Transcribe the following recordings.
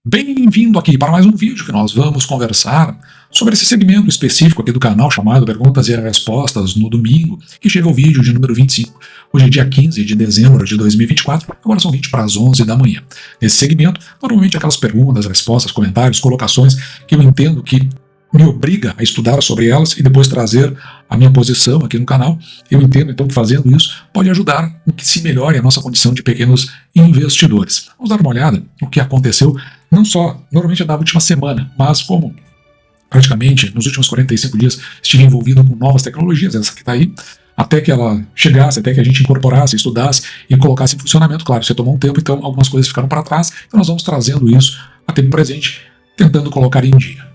Bem-vindo aqui para mais um vídeo que nós vamos conversar sobre esse segmento específico aqui do canal chamado Perguntas e Respostas no domingo, que chega ao vídeo de número 25. Hoje é dia 15 de dezembro de 2024, agora são 20 para as 11 da manhã. Nesse segmento, normalmente aquelas perguntas, respostas, comentários, colocações que eu entendo que me obriga a estudar sobre elas e depois trazer a minha posição aqui no canal. Eu entendo então que fazendo isso pode ajudar em que se melhore a nossa condição de pequenos investidores. Vamos dar uma olhada no que aconteceu, não só normalmente na última semana, mas como praticamente nos últimos 45 dias estive envolvido com novas tecnologias, essa que está aí, até que ela chegasse, até que a gente incorporasse, estudasse e colocasse em funcionamento. Claro, você tomou um tempo, então algumas coisas ficaram para trás, então nós vamos trazendo isso a tempo presente, tentando colocar em dia.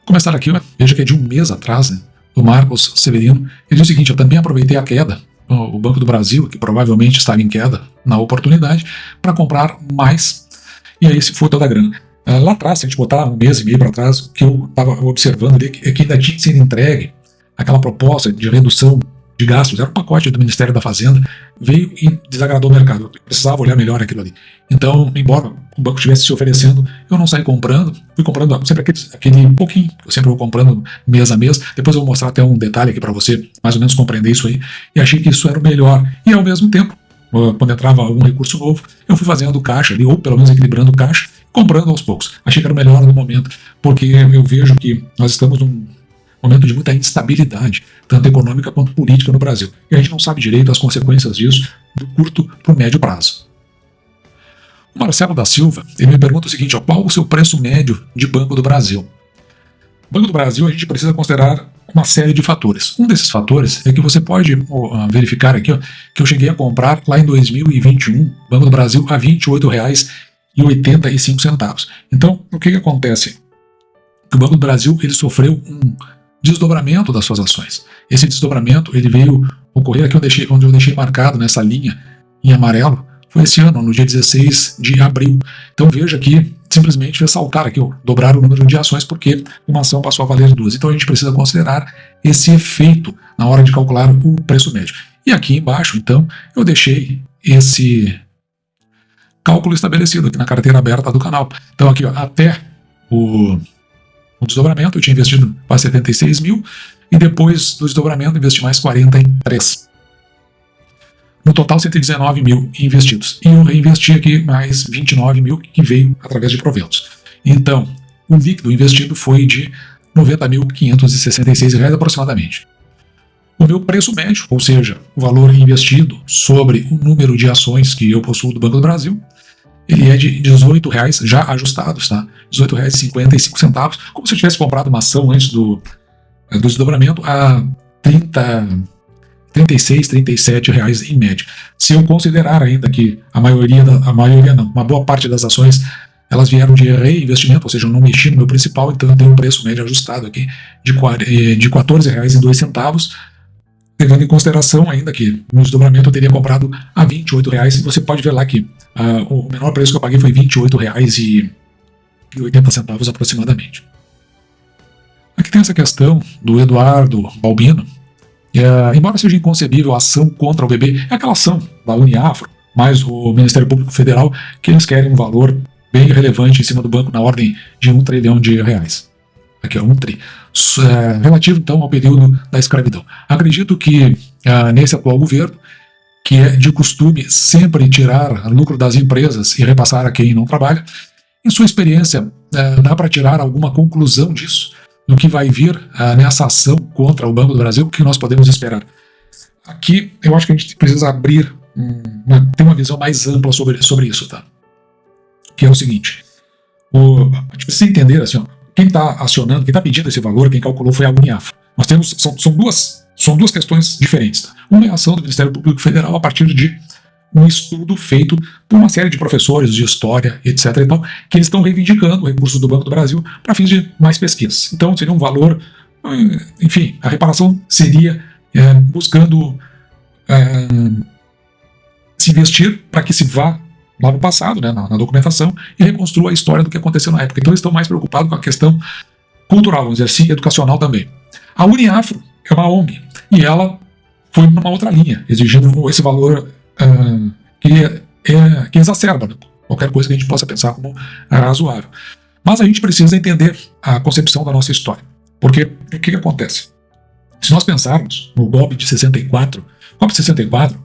Começar aqui, veja que é de um mês atrás, né, do Marcos Severino. Ele diz o seguinte: eu também aproveitei a queda, o Banco do Brasil, que provavelmente estava em queda na oportunidade, para comprar mais, e aí se foi toda a grana. Lá atrás, se a gente botar um mês e meio para trás, o que eu estava observando ali é que ainda tinha que ser entregue aquela proposta de redução de gastos, era um pacote do Ministério da Fazenda, veio e desagradou o mercado. Eu precisava olhar melhor aquilo ali. Então, embora o banco estivesse se oferecendo, eu não saí comprando, fui comprando sempre aquele pouquinho, eu sempre vou comprando mês a mês. Depois eu vou mostrar até um detalhe aqui para você, mais ou menos compreender isso aí, e achei que isso era o melhor. E ao mesmo tempo, quando entrava algum recurso novo, eu fui fazendo caixa ali, ou pelo menos equilibrando caixa, comprando aos poucos. Achei que era o melhor no momento, porque eu vejo que nós estamos num momento de muita instabilidade, tanto econômica quanto política no Brasil. E a gente não sabe direito as consequências disso do curto para o médio prazo. O Marcelo da Silva, ele me pergunta o seguinte: qual o seu preço médio de Banco do Brasil? Banco do Brasil, a gente precisa considerar uma série de fatores. Um desses fatores é que você pode verificar aqui, que eu cheguei a comprar lá em 2021, Banco do Brasil, a R$ 28,85. Então, o que acontece? O Banco do Brasil ele sofreu um desdobramento das suas ações. Esse desdobramento ele veio ocorrer aqui onde eu deixei marcado nessa linha em amarelo, foi esse ano, no dia 16 de abril. Então veja que simplesmente fez saltar aqui, dobrar o número de ações, porque uma ação passou a valer duas. Então a gente precisa considerar esse efeito na hora de calcular o preço médio. E aqui embaixo, então, eu deixei esse cálculo estabelecido aqui na carteira aberta do canal. Então aqui, até o desdobramento, eu tinha investido quase 76 mil, e depois do desdobramento investi mais 43. No total, 119 mil investidos. E eu reinvesti aqui mais 29 mil, que veio através de proventos. Então, o líquido investido foi de R$ 90.566 aproximadamente. O meu preço médio, ou seja, o valor investido sobre o número de ações que eu possuo do Banco do Brasil, ele é de R$ 18,00 já ajustados, tá? R$ 18,55, como se eu tivesse comprado uma ação antes do desdobramento a 36, R$ 37 em média. Se eu considerar ainda que uma boa parte das ações elas vieram de reinvestimento, ou seja, eu não mexi no meu principal, então eu tenho um preço médio ajustado aqui de R$ 14,02, levando em consideração ainda que no desdobramento eu teria comprado a R$ 28,00, e você pode ver lá que o menor preço que eu paguei foi R$ 28,80 aproximadamente. Aqui tem essa questão do Eduardo Balbino. Embora seja inconcebível a ação contra o BB, é aquela ação da Uniafro, mais o Ministério Público Federal, que eles querem um valor bem relevante em cima do banco, na ordem de R$ 1 trilhão. Aqui, 1 tri. Relativo, então, ao período da escravidão. Acredito que, nesse atual governo, que é de costume sempre tirar lucro das empresas e repassar a quem não trabalha, em sua experiência, dá para tirar alguma conclusão disso, do que vai vir nessa ação contra o Banco do Brasil, o que nós podemos esperar? Aqui, eu acho que a gente precisa abrir, ter uma visão mais ampla sobre isso, tá? Que é o seguinte: a gente precisa entender, assim, quem está acionando, quem está pedindo esse valor, quem calculou foi a Uniafro. Nós temos, são duas questões diferentes. Tá? Uma é a ação do Ministério Público Federal a partir de um estudo feito por uma série de professores de história, etc. e tal, que eles estão reivindicando recursos do Banco do Brasil para fins de mais pesquisas. Então seria um valor, enfim, a reparação seria buscando se investir para que se vá lá no passado, né, na documentação, e reconstrua a história do que aconteceu na época. Então eles estão mais preocupados com a questão cultural, vamos dizer assim, educacional também. A Uniafro é uma ONG, e ela foi numa outra linha, exigindo esse valor que exacerba, qualquer coisa que a gente possa pensar como razoável. Mas a gente precisa entender a concepção da nossa história. Porque o que acontece? Se nós pensarmos no golpe de 64, golpe de 64,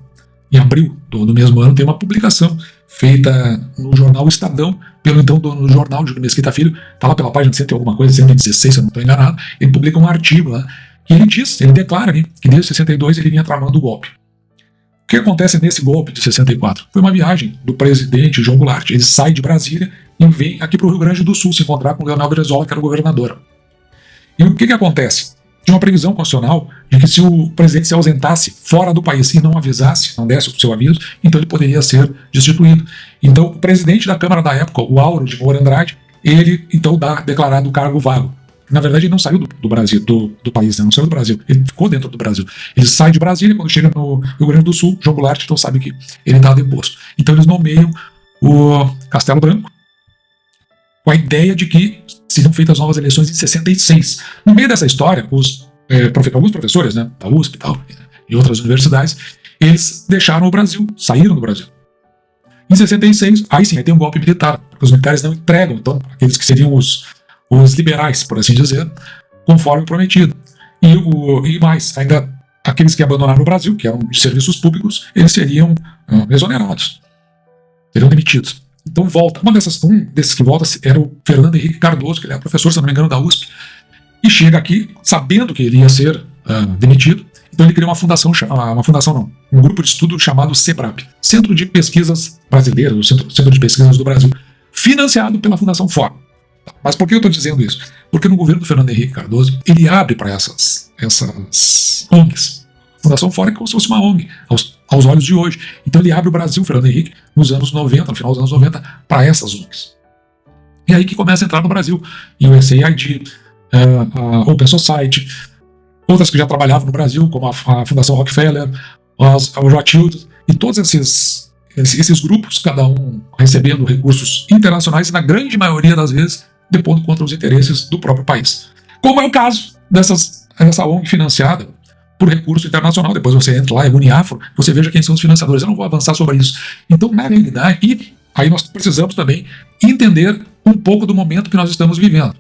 em abril do mesmo ano, tem uma publicação feita no jornal Estadão, pelo então dono do jornal, Júlio Mesquita Filho, está lá pela página 100 e alguma coisa, 116, se eu não estou enganado, ele publica um artigo lá, que ele declara ali, que desde 62 ele vinha tramando o golpe. O que acontece nesse golpe de 64? Foi uma viagem do presidente João Goulart. Ele sai de Brasília e vem aqui para o Rio Grande do Sul se encontrar com o Leonel Brizola, que era o governador. E o que acontece? Tinha uma previsão constitucional de que se o presidente se ausentasse fora do país e não avisasse, não desse o seu aviso, então ele poderia ser destituído. Então, o presidente da Câmara da época, o Auro de Moura Andrade, ele então dá declarado o cargo vago. Na verdade, ele não saiu do Brasil, do país, né? Não saiu do Brasil, ele ficou dentro do Brasil. Ele sai de Brasília, quando chega no Rio Grande do Sul, João Goulart então sabe que ele está deposto. Então eles nomeiam o Castelo Branco com a ideia de que seriam feitas novas eleições em 66. No meio dessa história, alguns professores, né, da USP e tal, e outras universidades, eles deixaram o Brasil, saíram do Brasil. Em 66, aí sim, aí tem um golpe militar, porque os militares não entregam, então, aqueles que seriam os liberais, por assim dizer, conforme prometido. E mais, ainda aqueles que abandonaram o Brasil, que eram de serviços públicos, eles seriam exonerados, seriam demitidos. Então volta. Um desses que volta era o Fernando Henrique Cardoso, que ele é professor, se não me engano, da USP, e chega aqui sabendo que ele ia ser demitido. Então ele cria um grupo de estudo chamado CEBRAB, Centro de Pesquisas Brasileiras, o Centro de Pesquisas do Brasil, financiado pela Fundação Ford. Mas por que eu estou dizendo isso? Porque no governo do Fernando Henrique Cardoso, ele abre para essas ONGs. A Fundação Ford é como se fosse uma ONG, aos olhos de hoje. Então ele abre o Brasil, Fernando Henrique, nos anos 90, no final dos anos 90, para essas ONGs. E aí que começa a entrar no Brasil, USAID, a Open Society, outras que já trabalhavam no Brasil, como a Fundação Rockefeller, o Rothschild, e todos esses grupos, cada um recebendo recursos internacionais e, na grande maioria das vezes, depondo contra os interesses do próprio país. Como é o caso dessa ONG financiada por recurso internacional. Depois você entra lá, é Uniafro, você veja quem são os financiadores. Eu não vou avançar sobre isso. Então, na realidade, e aí nós precisamos também entender um pouco do momento que nós estamos vivendo.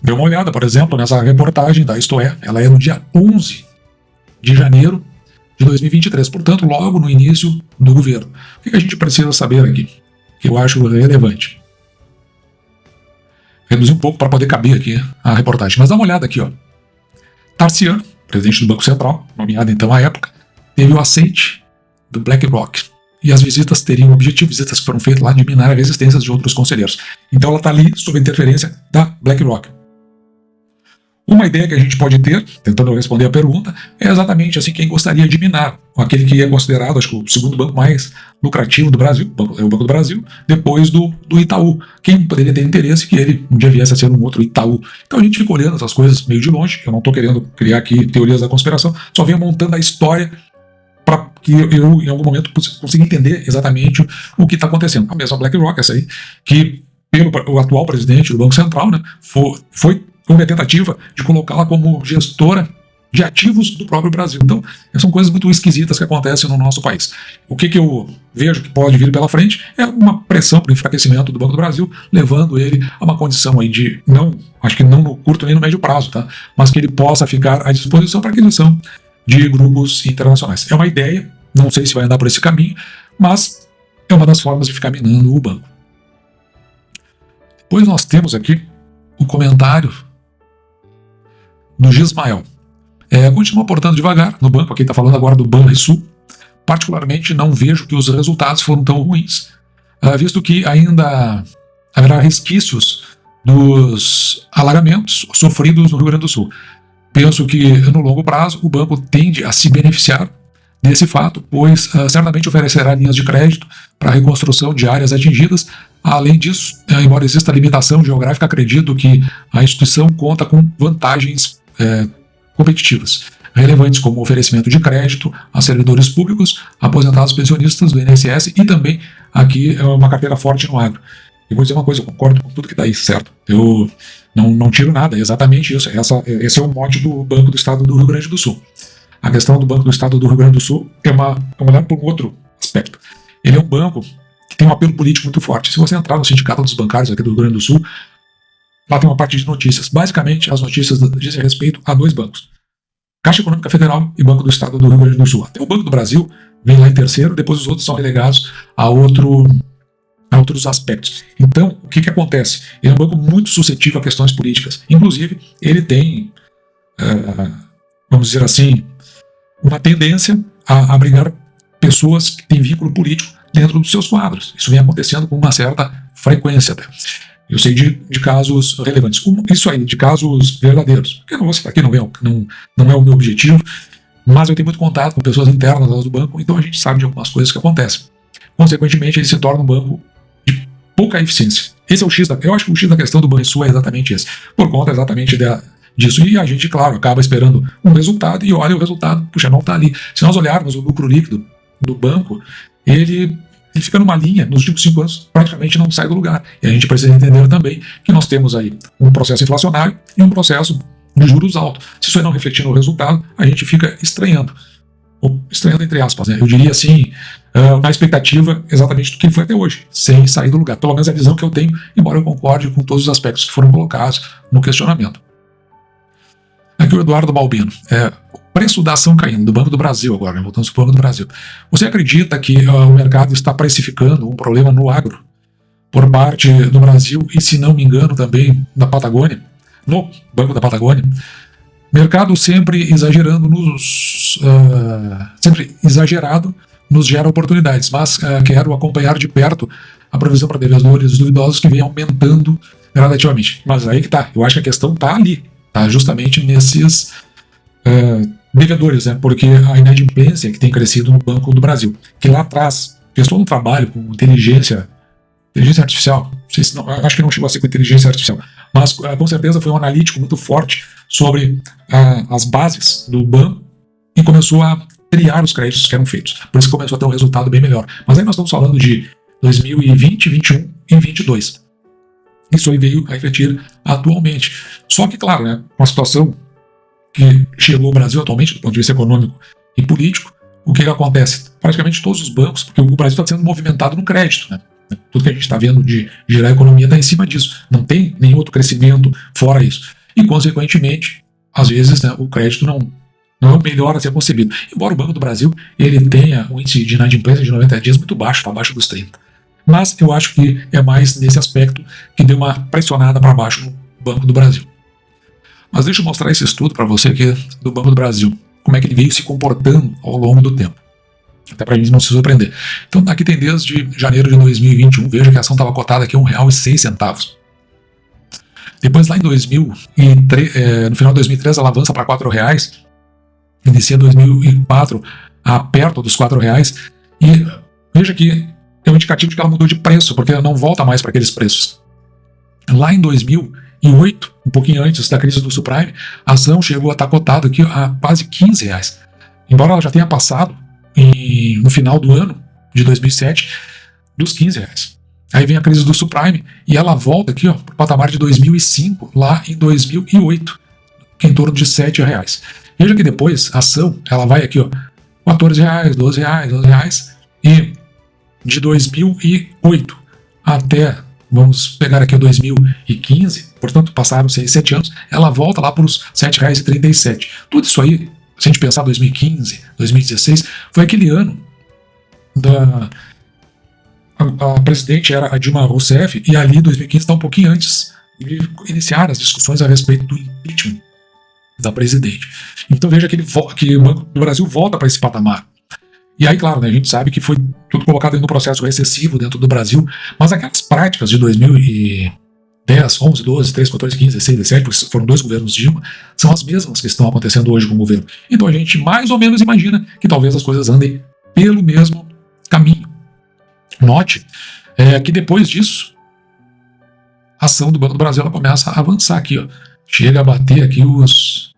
Dê uma olhada, por exemplo, nessa reportagem da Isto É, ela é no dia 11 de janeiro de 2023, portanto, logo no início do governo. O que a gente precisa saber aqui, que eu acho relevante? Reduzir um pouco para poder caber aqui a reportagem, mas dá uma olhada aqui, ó. Tarciano, presidente do Banco Central, nomeado então à época, teve o aceite do BlackRock. E as visitas teriam o objetivo, visitas que foram feitas lá, de minar a resistência de outros conselheiros. Então ela está ali sob a interferência da BlackRock. Uma ideia que a gente pode ter, tentando responder a pergunta, é exatamente assim, quem gostaria de minar, aquele que é considerado, acho que o segundo banco mais lucrativo do Brasil, é o Banco do Brasil, depois do Itaú. Quem poderia ter interesse que ele um dia viesse a ser um outro Itaú. Então a gente fica olhando essas coisas meio de longe, eu não estou querendo criar aqui teorias da conspiração, só venho montando a história para que eu, em algum momento, consiga entender exatamente o que está acontecendo. A mesma BlackRock, essa aí, que pelo atual presidente do Banco Central, né, foi uma tentativa de colocá-la como gestora de ativos do próprio Brasil. Então, são coisas muito esquisitas que acontecem no nosso país. O que eu vejo que pode vir pela frente é uma pressão para o enfraquecimento do Banco do Brasil, levando ele a uma condição aí de, acho que não no curto nem no médio prazo, tá? Mas que ele possa ficar à disposição para aquisição de grupos internacionais. É uma ideia, não sei se vai andar por esse caminho, mas é uma das formas de ficar minando o banco. Depois nós temos aqui o comentário do Gismael. Continua portando devagar no banco, aqui está falando agora do Banrisul. Particularmente não vejo que os resultados foram tão ruins, visto que ainda haverá resquícios dos alagamentos sofridos no Rio Grande do Sul. Penso que no longo prazo o banco tende a se beneficiar desse fato, pois certamente oferecerá linhas de crédito para a reconstrução de áreas atingidas. Além disso, embora exista limitação geográfica, acredito que a instituição conta com vantagens competitivas relevantes, como oferecimento de crédito a servidores públicos, aposentados, pensionistas do INSS e também aqui uma carteira forte no agro. E vou dizer uma coisa, eu concordo com tudo que está aí, certo? Eu não tiro nada, é exatamente isso. Esse é o mote do Banco do Estado do Rio Grande do Sul. A questão do Banco do Estado do Rio Grande do Sul é uma olhar por um outro aspecto. Ele é um banco que tem um apelo político muito forte. Se você entrar no Sindicato dos Bancários aqui do Rio Grande do Sul, lá tem uma parte de notícias. Basicamente, as notícias dizem respeito a dois bancos: Caixa Econômica Federal e Banco do Estado do Rio Grande do Sul. Até o Banco do Brasil vem lá em terceiro, depois os outros são relegados a outros aspectos. Então, o que acontece? Ele é um banco muito suscetível a questões políticas. Inclusive, ele tem, vamos dizer assim, uma tendência a abrigar pessoas que têm vínculo político dentro dos seus quadros. Isso vem acontecendo com uma certa frequência até. Eu sei de casos relevantes. Isso aí, de casos verdadeiros. Porque eu não vou citar aqui, não é o meu objetivo, mas eu tenho muito contato com pessoas internas do banco, então a gente sabe de algumas coisas que acontecem. Consequentemente, ele se torna um banco de pouca eficiência. Esse é o X eu acho que o X da questão do Banrisul é exatamente esse. Por conta exatamente disso. E a gente, claro, acaba esperando um resultado e olha o resultado, puxa, não está ali. Se nós olharmos o lucro líquido do banco, ele fica numa linha, nos últimos 5 anos, praticamente não sai do lugar. E a gente precisa entender também que nós temos aí um processo inflacionário e um processo de juros altos. Se isso aí não refletir no resultado, a gente fica estranhando. Ou estranhando entre aspas, né? Eu diria assim, na expectativa exatamente do que ele foi até hoje, sem sair do lugar. Pelo menos é a visão que eu tenho, embora eu concorde com todos os aspectos que foram colocados no questionamento. Aqui o Eduardo Balbino. O preço da ação caindo, do Banco do Brasil agora, né? Voltando para o Banco do Brasil. Você acredita que o mercado está precificando um problema no agro por parte do Brasil e, se não me engano, também da Patagônia, no Banco da Patagônia? Mercado sempre exagerando sempre exagerado nos gera oportunidades, mas quero acompanhar de perto a provisão para devedores duvidosos que vem aumentando gradativamente. Mas aí que tá, eu acho que a questão tá ali, tá justamente nesses devedores, né? Porque a inadimplência que tem crescido no Banco do Brasil, que lá atrás fez todo um trabalho com inteligência artificial, acho que não chegou a ser com inteligência artificial, mas com certeza foi um analítico muito forte sobre as bases do banco e começou a triar os créditos que eram feitos. Por isso começou a ter um resultado bem melhor. Mas aí nós estamos falando de 2020, 2021 e 2022. Isso aí veio a refletir atualmente. Só que, claro, né, com a situação que chegou o Brasil atualmente, do ponto de vista econômico e político, o que acontece? Praticamente todos os bancos, porque o Brasil está sendo movimentado no crédito, né? Tudo que a gente está vendo de girar a economia está em cima disso. Não tem nenhum outro crescimento fora isso. E, consequentemente, às vezes, né, o crédito não é o melhor a ser concebido. Embora o Banco do Brasil ele tenha um índice de inadimplência de 90 dias muito baixo, está abaixo dos 30. Mas eu acho que é mais nesse aspecto que deu uma pressionada para baixo no Banco do Brasil. Mas deixa eu mostrar esse estudo para você aqui do Banco do Brasil. Como é que ele veio se comportando ao longo do tempo. Até para a gente não se surpreender. Então aqui tem desde janeiro de 2021, veja que a ação estava cotada aqui a R$ 1,06. Depois lá em 2003, no final de 2003 ela avança para R$ 4,00, inicia 2004 perto dos R$ 4,00, e veja que é um indicativo de que ela mudou de preço, porque ela não volta mais para aqueles preços. Lá em 2008, um pouquinho antes da crise do subprime, a ação chegou a estar cotada aqui a quase R$ 15,00. Embora ela já tenha passado no final do ano de 2007 dos R$ 15,00. Aí vem a crise do subprime e ela volta aqui para o patamar de 2005, lá em 2008, que é em torno de R$ 7,00. Veja que depois a ação ela vai aqui, R$ 14,00, R$ 12,00, R$ 12,00, e de 2008 até, vamos pegar aqui 2015, portanto passaram-se aí 7 anos, ela volta lá para os R$ 7,37. Tudo isso aí, se a gente pensar 2015, 2016, foi aquele ano a presidente era a Dilma Rousseff, e ali 2015 está um pouquinho antes de iniciar as discussões a respeito do impeachment da presidente. Então veja que o Banco do Brasil volta para esse patamar. E aí, claro, né, a gente sabe que foi tudo colocado no processo recessivo dentro do Brasil, mas aquelas práticas de 2010, 11, 12, 13, 14, 15, 16, 17, porque foram 2 governos Dilma, são as mesmas que estão acontecendo hoje com o governo. Então a gente mais ou menos imagina que talvez as coisas andem pelo mesmo caminho. Note que depois disso, a ação do Banco do Brasil ela começa a avançar aqui, chega a bater aqui os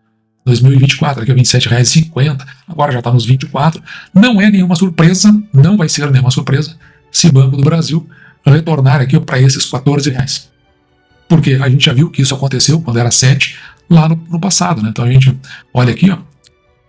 2024, aqui é R$ 27,50, agora já está nos 24. Não é nenhuma surpresa, não vai ser nenhuma surpresa se o Banco do Brasil retornar aqui para esses R$ 14,00. Porque a gente já viu que isso aconteceu quando era 7 lá no passado, né? Então a gente olha aqui,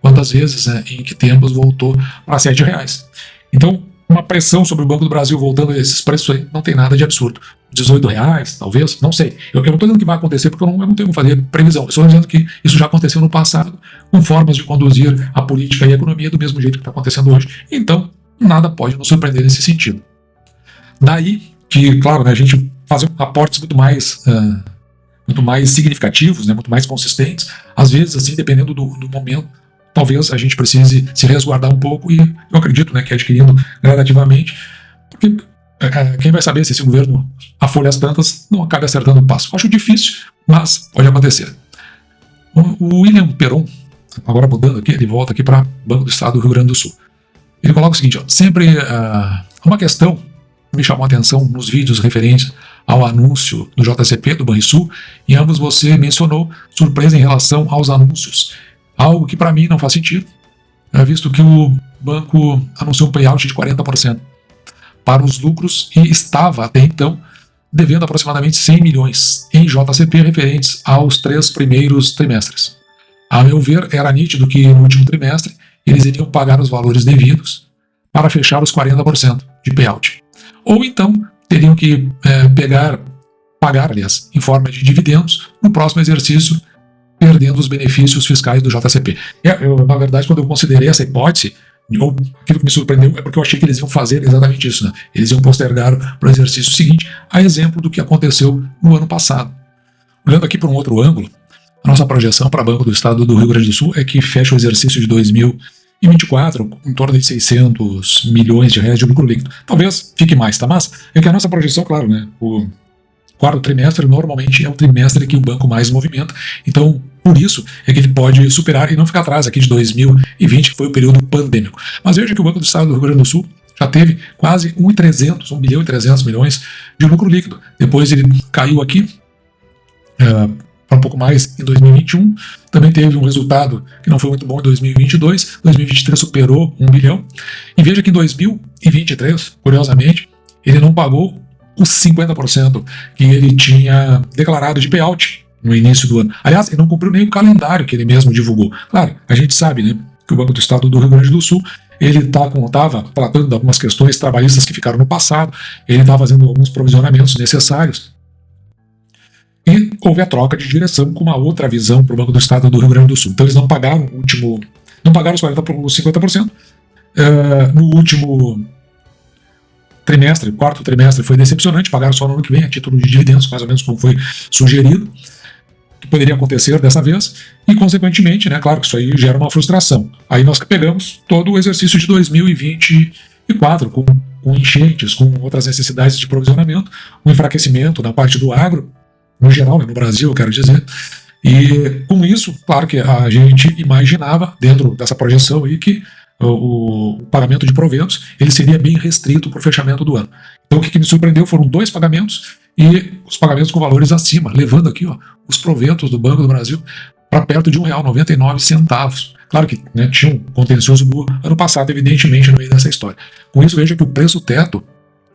quantas vezes, em que tempos voltou para R$ 7,00. Então uma pressão sobre o Banco do Brasil voltando a esses preços aí, não tem nada de absurdo. R$18, talvez, não sei. Eu não estou dizendo que vai acontecer porque eu não tenho como fazer previsão. Eu estou dizendo que isso já aconteceu no passado, com formas de conduzir a política e a economia do mesmo jeito que está acontecendo hoje. Então, nada pode nos surpreender nesse sentido. Daí que, claro, né, a gente fazer aportes muito mais significativos, né, muito mais consistentes, às vezes, assim, dependendo do momento, talvez a gente precise se resguardar um pouco e eu acredito, né, que adquirindo gradativamente, porque quem vai saber se esse governo afolha as tantas não acaba acertando o passo. Acho difícil, mas pode acontecer. O William Peron, agora mudando aqui, ele volta aqui para o Banco do Estado do Rio Grande do Sul. Ele coloca o seguinte, ó, sempre uma questão que me chamou a atenção nos vídeos referentes ao anúncio do JCP, do Banrisul, em ambos você mencionou surpresa em relação aos anúncios. Algo que para mim não faz sentido, visto que o banco anunciou um payout de 40% para os lucros e estava até então devendo aproximadamente 100 milhões em JCP referentes aos 3 primeiros trimestres. A meu ver, era nítido que no último trimestre eles iriam pagar os valores devidos para fechar os 40% de payout. Ou então teriam que pagar, aliás, em forma de dividendos no próximo exercício, perdendo os benefícios fiscais do JCP. Na verdade, quando eu considerei essa hipótese, ou aquilo que me surpreendeu é porque eu achei que eles iam fazer exatamente isso, né? Eles iam postergar para o exercício seguinte, a exemplo do que aconteceu no ano passado. Olhando aqui por um outro ângulo, a nossa projeção para o Banco do Estado do Rio Grande do Sul é que fecha o exercício de 2024 em torno de 600 milhões de reais de lucro líquido. Talvez fique mais, tá? Mas é que a nossa projeção, claro, né? O quarto trimestre normalmente é o trimestre que o banco mais movimenta, então por isso é que ele pode superar e não ficar atrás aqui de 2020, que foi o período pandêmico. Mas veja que o Banco do Estado do Rio Grande do Sul já teve quase 1 bilhão e 300 milhões de lucro líquido. Depois ele caiu aqui para um pouco mais em 2021, também teve um resultado que não foi muito bom em 2022, 2023 superou 1 bilhão, e veja que em 2023, curiosamente, ele não pagou os 50% que ele tinha declarado de payout no início do ano. Aliás, ele não cumpriu nem o calendário que ele mesmo divulgou. Claro, a gente sabe, né, que o Banco do Estado do Rio Grande do Sul ele estava tratando de algumas questões trabalhistas que ficaram no passado, ele estava fazendo alguns provisionamentos necessários, e houve a troca de direção com uma outra visão para o Banco do Estado do Rio Grande do Sul. Então eles não pagaram os 50%. No último trimestre, quarto trimestre, foi decepcionante, pagaram só no ano que vem a título de dividendos, mais ou menos como foi sugerido, que poderia acontecer dessa vez, e consequentemente, né, claro que isso aí gera uma frustração. Aí nós pegamos todo o exercício de 2024, com enchentes, com outras necessidades de provisionamento, um enfraquecimento na parte do agro, no geral, né, no Brasil, eu quero dizer, e com isso, claro que a gente imaginava, dentro dessa projeção aí, que o pagamento de proventos ele seria bem restrito para o fechamento do ano. Então o que me surpreendeu foram 2 pagamentos e os pagamentos com valores acima, levando aqui os proventos do Banco do Brasil para perto de R$1,99. Claro que, né, tinha um contencioso do ano passado, evidentemente, no meio dessa história. Com isso, veja que o preço teto,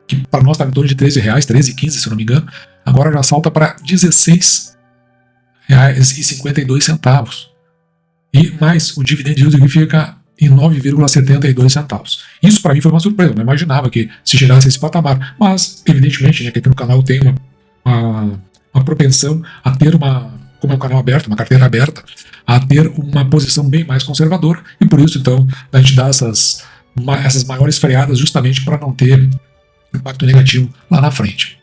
que para nós estava em torno de R$13, R$13,15, se eu não me engano, agora já salta para R$16,52. E mais o dividend yield que fica em 9,72 centavos. Isso para mim foi uma surpresa, eu não imaginava que se chegasse a esse patamar, mas evidentemente, né, que aqui no canal tem uma propensão a ter como é um canal aberto, uma carteira aberta, a ter uma posição bem mais conservadora, e por isso então a gente dá essas maiores freadas justamente para não ter impacto negativo lá na frente.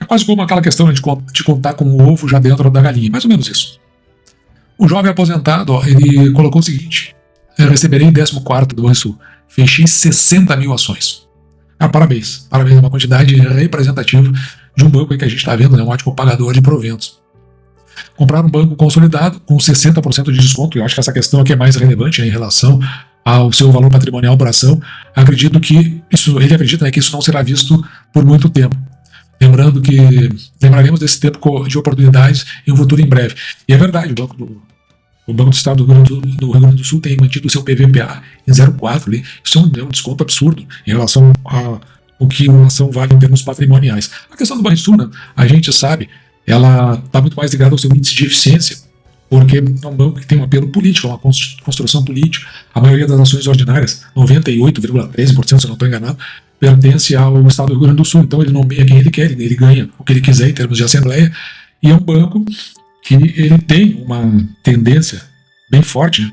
É quase como aquela questão de contar com o ovo já dentro da galinha, mais ou menos isso. O jovem aposentado, ele colocou o seguinte: eu receberei em 14º do Banrisul. Fechei 60 mil ações. Parabéns. Parabéns, é uma quantidade representativa de um banco aí que a gente está vendo, né, um ótimo pagador de proventos. Comprar um banco consolidado com 60% de desconto, eu acho que essa questão aqui é mais relevante, né, em relação ao seu valor patrimonial por ação. Ele acredita, né, que isso não será visto por muito tempo. Lembraremos desse tempo de oportunidades em um futuro em breve. E é verdade, o Banco do Estado do Rio Grande do Sul tem mantido o seu PVPA em 0,4 ali. Isso é um desconto absurdo em relação ao que uma ação vale em termos patrimoniais. A questão do Banrisul, né, a gente sabe, ela está muito mais ligada ao seu índice de eficiência porque é um banco que tem um apelo político, uma construção política. A maioria das ações ordinárias, 98,13%, se eu não estou enganado, pertence ao Estado do Rio Grande do Sul. Então ele nomeia quem ele quer, ele ganha o que ele quiser em termos de assembleia, e é um banco que ele tem uma tendência bem forte, né,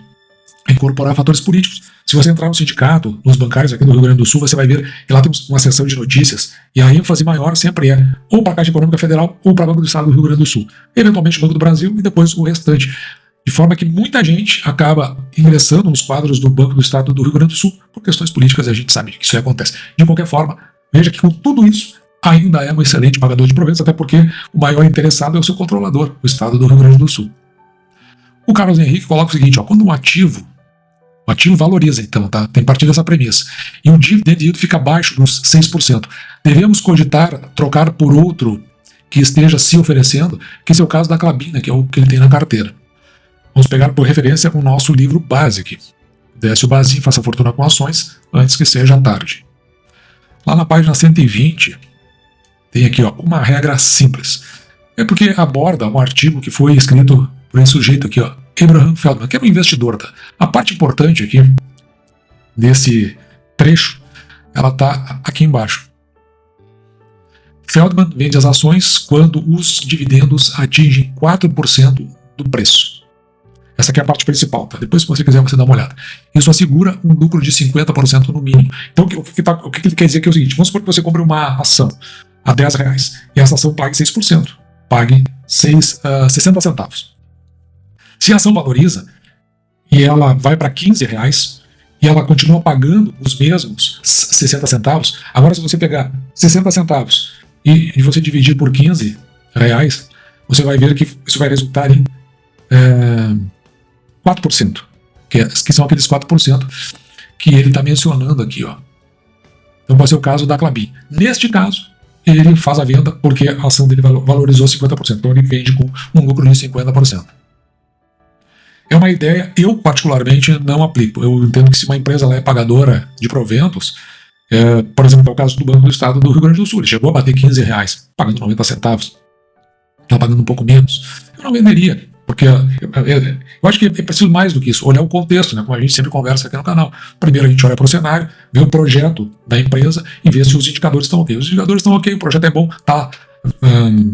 a incorporar fatores políticos. Se você entrar no sindicato, nos bancários aqui do Rio Grande do Sul, você vai ver que lá temos uma seção de notícias, e a ênfase maior sempre é ou para a Caixa Econômica Federal ou para o Banco do Estado do Rio Grande do Sul. Eventualmente o Banco do Brasil e depois o restante. De forma que muita gente acaba ingressando nos quadros do Banco do Estado do Rio Grande do Sul por questões políticas, e a gente sabe que isso acontece. De qualquer forma, veja que com tudo isso, ainda é um excelente pagador de proventos, até porque o maior interessado é o seu controlador, o Estado do Rio Grande do Sul. O Carlos Henrique coloca o seguinte, quando o ativo valoriza, então, tá? Tem partido dessa premissa, e o dividend yield fica abaixo dos 6%. Devemos cogitar trocar por outro que esteja se oferecendo, que esse é o caso da Klabin, que é o que ele tem na carteira. Vamos pegar por referência o nosso livro base aqui. Décio Bazin, Faça Fortuna com Ações, antes que seja tarde. Lá na página 120, tem aqui uma regra simples. É porque aborda um artigo que foi escrito por esse sujeito aqui, Abraham Feldman, que é um investidor. Tá? A parte importante aqui desse trecho, ela está aqui embaixo. Feldman vende as ações quando os dividendos atingem 4% do preço. Essa aqui é a parte principal. Tá? Depois, se você quiser, você dá uma olhada. Isso assegura um lucro de 50% no mínimo. Então, o que ele quer dizer aqui é o seguinte: vamos supor que você compre uma ação a R$10 e essa ação pague 6%. Pague 60 centavos. Se a ação valoriza e ela vai para R$15 e ela continua pagando os mesmos 60 centavos, agora se você pegar 60 centavos e você dividir por R$15, você vai ver que isso vai resultar em 4%, que são aqueles 4% que ele está mencionando aqui. Então pode ser o caso da Klabin. Neste caso, ele faz a venda porque a ação dele valorizou 50%, então ele vende com um lucro de 50%. É uma ideia, eu particularmente não aplico. Eu entendo que se uma empresa ela é pagadora de proventos, por exemplo, é o caso do Banco do Estado do Rio Grande do Sul, ele chegou a bater R$15, pagando 90 centavos, está pagando um pouco menos, eu não venderia, porque eu acho que é preciso mais do que isso, olhar o contexto, né, como a gente sempre conversa aqui no canal. Primeiro a gente olha para o cenário, vê o projeto da empresa e vê se os indicadores estão ok. Os indicadores estão ok, o projeto é bom,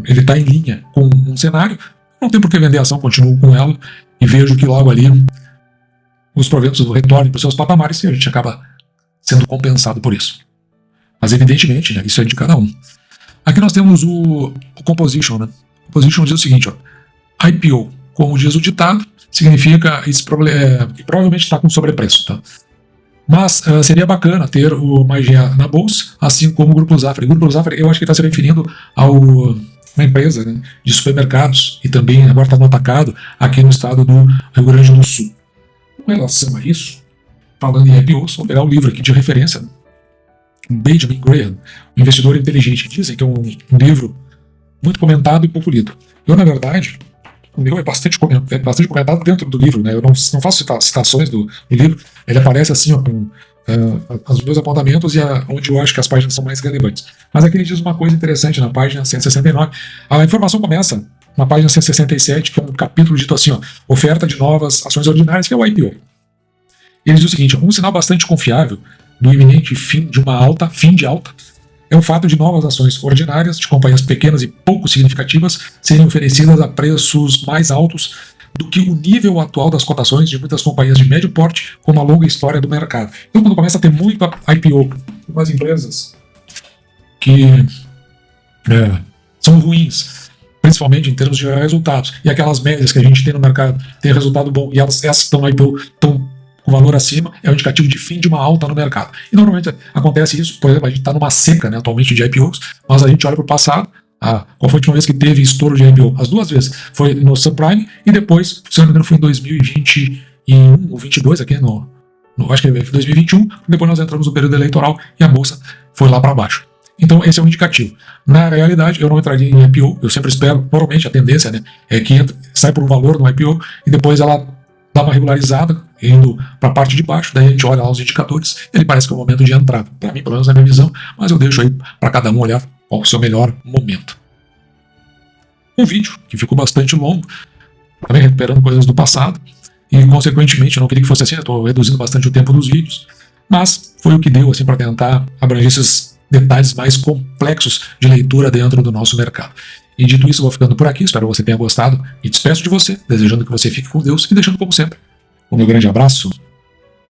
ele está em linha com um cenário, não tem por que vender a ação, continuo com ela e vejo que logo ali os proventos retornem para os seus patamares e a gente acaba sendo compensado por isso. Mas evidentemente, né, isso é de cada um. Aqui nós temos o Composition, né? O Composition diz o seguinte, IPO, como diz o ditado, significa que provavelmente está com sobrepreço, tá? Mas seria bacana ter o MyGA na bolsa, assim como o Grupo Zafra. O Grupo Zafra, eu acho que está se referindo a uma empresa, né, de supermercados e também agora está no atacado aqui no estado do Rio Grande do Sul. Com relação a isso, falando em IPOs, vou pegar o livro aqui de referência, Benjamin Graham, O Investidor Inteligente. Dizem que é um livro muito comentado e pouco lido. Eu, na verdade, o meu é bastante comentado dentro do livro, né? Eu não faço citações do livro, ele aparece assim, com os meus apontamentos e onde eu acho que as páginas são mais relevantes. Mas aqui ele diz uma coisa interessante na página 169. A informação começa na página 167, que é um capítulo dito assim, oferta de novas ações ordinárias, que é o IPO. Ele diz o seguinte: um sinal bastante confiável do iminente fim de alta, é o fato de novas ações ordinárias de companhias pequenas e pouco significativas serem oferecidas a preços mais altos do que o nível atual das cotações de muitas companhias de médio porte com uma longa história do mercado. Então, quando começa a ter muita IPO, umas empresas que são ruins, principalmente em termos de resultados, e aquelas médias que a gente tem no mercado têm resultado bom, e essas que estão no IPO estão com valor acima, é um indicativo de fim de uma alta no mercado. E normalmente acontece isso, por exemplo, a gente está numa seca, né, atualmente de IPOs, mas a gente olha para o passado. Qual foi a última vez que teve estouro de IPO? As duas vezes. Foi no subprime e depois, se não me engano, foi em 2021 ou 2022, aqui acho que foi 2021, depois nós entramos no período eleitoral e a bolsa foi lá para baixo. Então esse é um indicativo. Na realidade, eu não entraria em IPO, eu sempre espero, normalmente a tendência, né, é que sai por um valor no IPO e depois ela dá uma regularizada, indo para a parte de baixo, daí a gente olha lá os indicadores, ele parece que é o momento de entrada. Para mim, pelo menos na minha visão, mas eu deixo aí para cada um olhar qual o seu melhor momento. Um vídeo que ficou bastante longo, também recuperando coisas do passado, e consequentemente eu não queria que fosse assim, eu estou reduzindo bastante o tempo dos vídeos, mas foi o que deu assim para tentar abranger esses detalhes mais complexos de leitura dentro do nosso mercado. E dito isso, eu vou ficando por aqui, espero que você tenha gostado, e despeço de você, desejando que você fique com Deus e deixando como sempre o meu grande abraço.